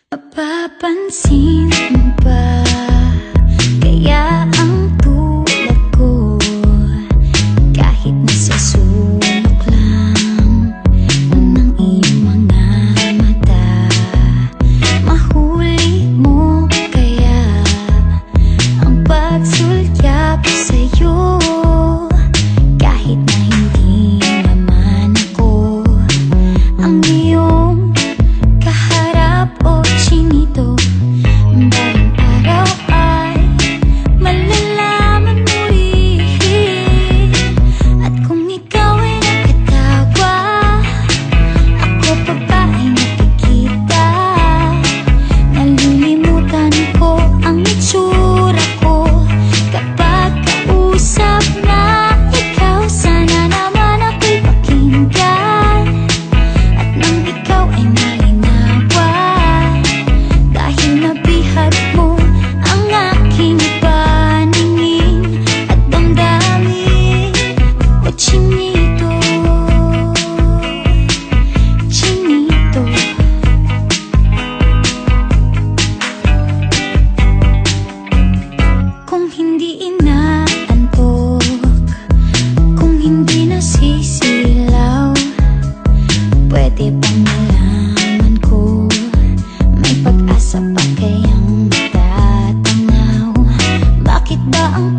Mapapansin mo ba kaya ang tulad ko, kahit nasa sulok lang ng iyong mga mata, mahuli mo kaya ang pagsulyap sa'yo, kahit na hindi naman ako ang iyong kaharap o chinito. Balang araw ay malalaman mo rin, at kung ikaw ay nakatawa, ako pa ba ay nakikita? Nalilimutan ko ang itsura ko kapag kausap na ikaw. Sana naman ako'y pakinggan, at nang ikaw ay malinawan, dahil nabihag mo ang aking paningin at damdamin. O chinito, chinito, kung hindi inaantok, kung hindi nasisilaw, pwede bang malaman ko may pag-asa pa kayang matatanaw? Bakit ba ang